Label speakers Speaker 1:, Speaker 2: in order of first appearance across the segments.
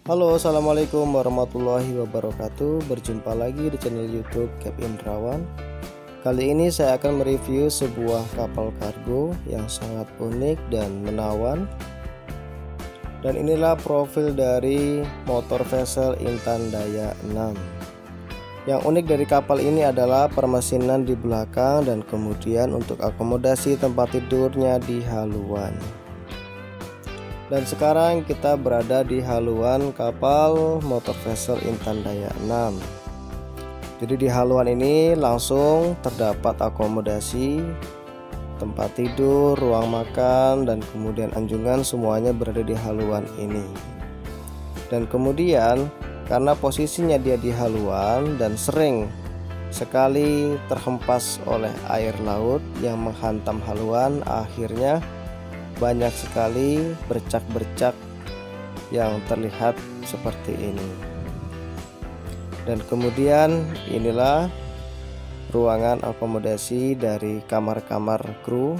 Speaker 1: Halo, assalamualaikum warahmatullahi wabarakatuh. Berjumpa lagi di channel YouTube Cap Indrawan. Kali ini saya akan mereview sebuah kapal kargo yang sangat unik dan menawan. Dan inilah profil dari motor vessel Intan Daya 6. Yang unik dari kapal ini adalah permesinan di belakang dan kemudian untuk akomodasi tempat tidurnya di haluan. Dan sekarang kita berada di haluan kapal motor vessel Intan Daya 6. Jadi di haluan ini langsung terdapat akomodasi, tempat tidur, ruang makan, dan kemudian anjungan, semuanya berada di haluan ini. Dan kemudian karena posisinya dia di haluan dan sering sekali terhempas oleh air laut yang menghantam haluan, akhirnya banyak sekali bercak-bercak yang terlihat seperti ini. Dan kemudian inilah ruangan akomodasi dari kamar-kamar kru.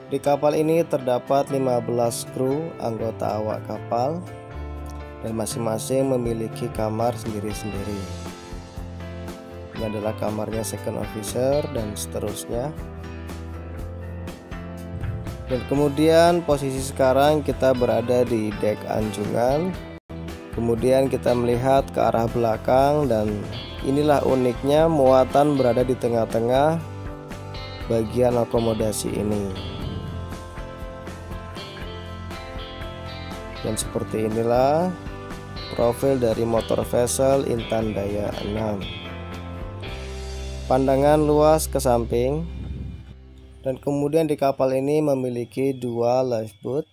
Speaker 1: Di kapal ini terdapat 15 kru anggota awak kapal dan masing-masing memiliki kamar sendiri-sendiri. Ini adalah kamarnya second officer dan seterusnya. Dan kemudian posisi sekarang kita berada di dek anjungan. Kemudian kita melihat ke arah belakang dan inilah uniknya, muatan berada di tengah-tengah bagian akomodasi ini. Dan seperti inilah profil dari motor vessel Intan Daya 6. Pandangan luas ke samping. Dan kemudian di kapal ini memiliki dua lifeboat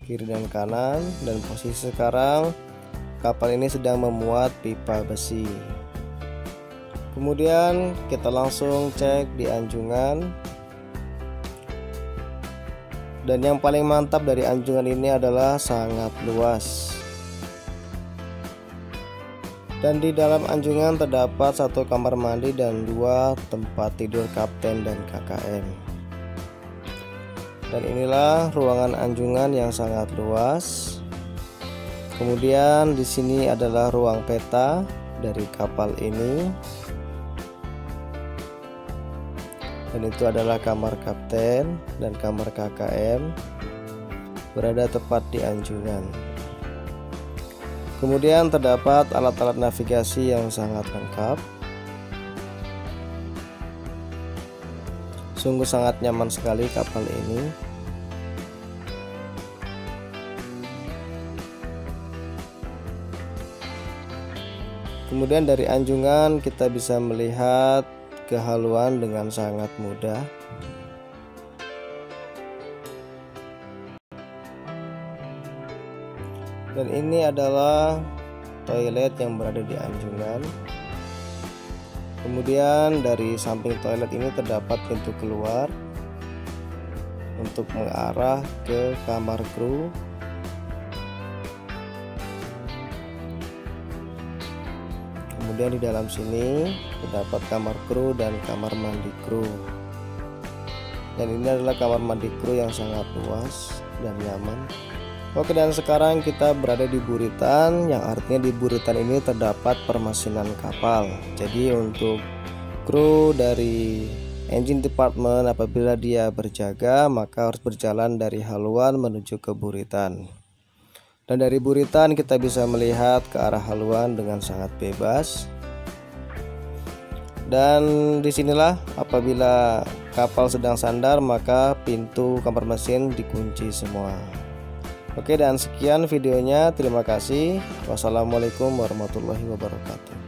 Speaker 1: kiri dan kanan, dan posisi sekarang kapal ini sedang memuat pipa besi. Kemudian kita langsung cek di anjungan. Dan yang paling mantap dari anjungan ini adalah sangat luas. Dan di dalam anjungan terdapat satu kamar mandi dan dua tempat tidur kapten dan KKM. Dan inilah ruangan anjungan yang sangat luas. Kemudian di sini adalah ruang peta dari kapal ini. Dan itu adalah kamar kapten dan kamar KKM, berada tepat di anjungan. Kemudian terdapat alat-alat navigasi yang sangat lengkap. Sungguh sangat nyaman sekali kapal ini. Kemudian dari anjungan kita bisa melihat ke haluan dengan sangat mudah. Dan ini adalah toilet yang berada di anjungan. Kemudian dari samping toilet ini terdapat pintu keluar untuk mengarah ke kamar kru. Kemudian di dalam sini terdapat kamar kru dan kamar mandi kru. Dan ini adalah kamar mandi kru yang sangat luas dan nyaman. Oke, dan sekarang kita berada di buritan, yang artinya di buritan ini terdapat permesinan kapal. Jadi untuk kru dari engine department apabila dia berjaga, maka harus berjalan dari haluan menuju ke buritan. Dan dari buritan kita bisa melihat ke arah haluan dengan sangat bebas. Dan disinilah apabila kapal sedang sandar, maka pintu kamar mesin dikunci semua. Oke, dan sekian videonya. Terima kasih. Wassalamualaikum warahmatullahi wabarakatuh.